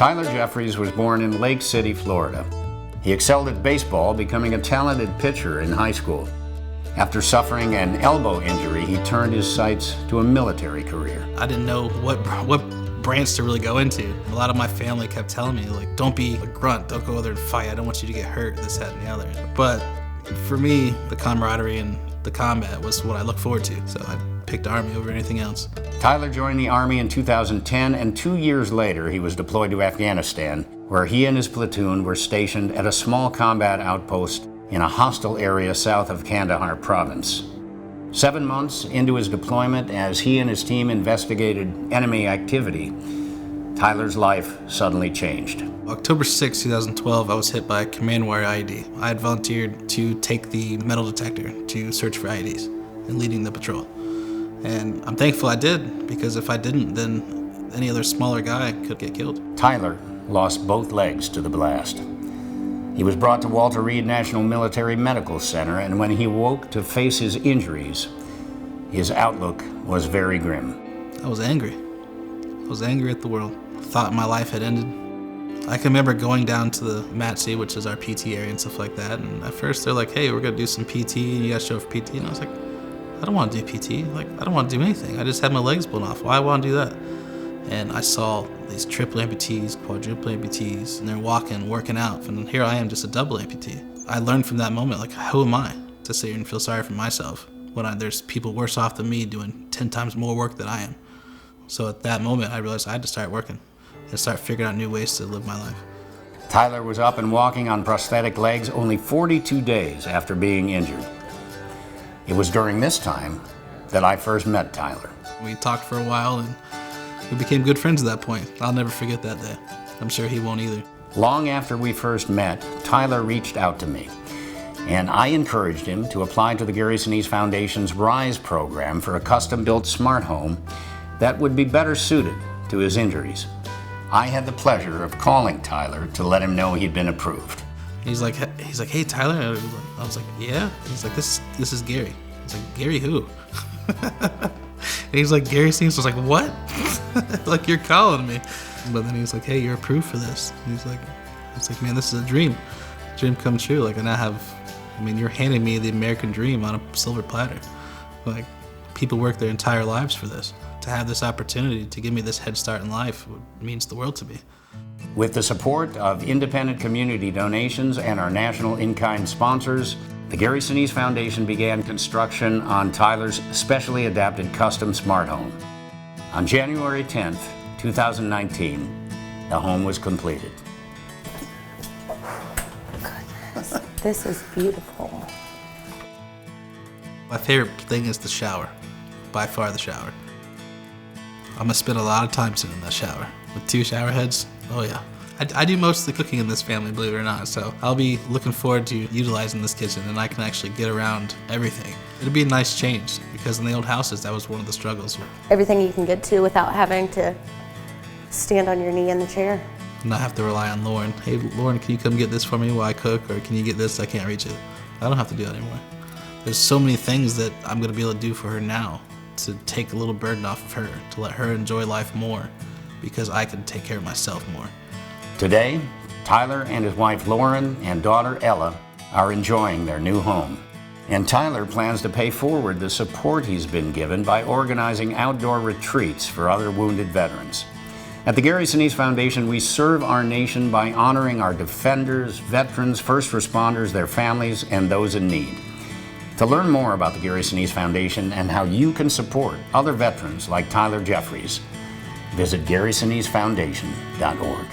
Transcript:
Tyler Jeffries was born in Lake City, Florida. He excelled at baseball, becoming a talented pitcher in high school. After suffering an elbow injury, he turned his sights to a military career. I didn't know what branch to really go into. A lot of my family kept telling me, like, don't be a grunt, don't go there and fight, I don't want you to get hurt, this, that, and the other. But for me, the camaraderie and the combat was what I look forward to, so I picked Army over anything else. Tyler joined the Army in 2010, and 2 years later he was deployed to Afghanistan, where he and his platoon were stationed at a small combat outpost in a hostile area south of Kandahar province. 7 months into his deployment, as he and his team investigated enemy activity, Tyler's life suddenly changed. October 6, 2012, I was hit by a command wire IED. I had volunteered to take the metal detector to search for IEDs and leading the patrol. And I'm thankful I did, because if I didn't, then any other smaller guy could get killed. Tyler lost both legs to the blast. He was brought to Walter Reed National Military Medical Center, and when he woke to face his injuries, his outlook was very grim. I was angry. I was angry at the world. I thought my life had ended. I can remember going down to the MATC, which is our PT area and stuff like that, and at first they're like, hey, we're gonna do some PT, and you gotta show up for PT, and I was like, I don't want to do PT. Like, I don't want to do anything. I just had my legs blown off. Why want to do that? And I saw these triple amputees, quadruple amputees, and they're walking, working out. And here I am, just a double amputee. I learned from that moment, like, who am I to sit here and feel sorry for myself when there's people worse off than me doing 10 times more work than I am. So at that moment, I realized I had to start working and start figuring out new ways to live my life. Tyler was up and walking on prosthetic legs only 42 days after being injured. It was during this time that I first met Tyler. We talked for a while and we became good friends at that point. I'll never forget that day. I'm sure he won't either. Long after we first met, Tyler reached out to me, and I encouraged him to apply to the Gary Sinise Foundation's R.I.S.E program for a custom-built smart home that would be better suited to his injuries. I had the pleasure of calling Tyler to let him know he'd been approved. He's like, hey Tyler. I was like, yeah. He's like, this is Gary. I was like, Gary who? And he's like, Gary Sinise. I was like, what? Like, you're calling me. But then he's like, hey, you're approved for this. And he's like, man, this is a dream come true. Like, you're handing me the American dream on a silver platter. Like, people work their entire lives for this. To have this opportunity to give me this head start in life means the world to me. With the support of independent community donations and our national in-kind sponsors, the Gary Sinise Foundation began construction on Tyler's specially adapted custom smart home. On January 10th, 2019, the home was completed. Goodness, this is beautiful. My favorite thing is the shower, by far the shower. I'm gonna spend a lot of time sitting in that shower with 2 shower heads. Oh yeah. I do most of the cooking in this family, believe it or not, so I'll be looking forward to utilizing this kitchen, and I can actually get around everything. It'll be a nice change, because in the old houses, that was one of the struggles. Everything you can get to without having to stand on your knee in the chair. Not have to rely on Lauren. Hey Lauren, can you come get this for me while I cook, or can you get this? I can't reach it. I don't have to do that anymore. There's so many things that I'm gonna be able to do for her now, to take a little burden off of her, to let her enjoy life more, because I can take care of myself more. Today, Tyler and his wife Lauren and daughter Ella are enjoying their new home. And Tyler plans to pay forward the support he's been given by organizing outdoor retreats for other wounded veterans. At the Gary Sinise Foundation, we serve our nation by honoring our defenders, veterans, first responders, their families, and those in need. To learn more about the Gary Sinise Foundation and how you can support other veterans like Tyler Jeffries, visit GarySiniseFoundation.org.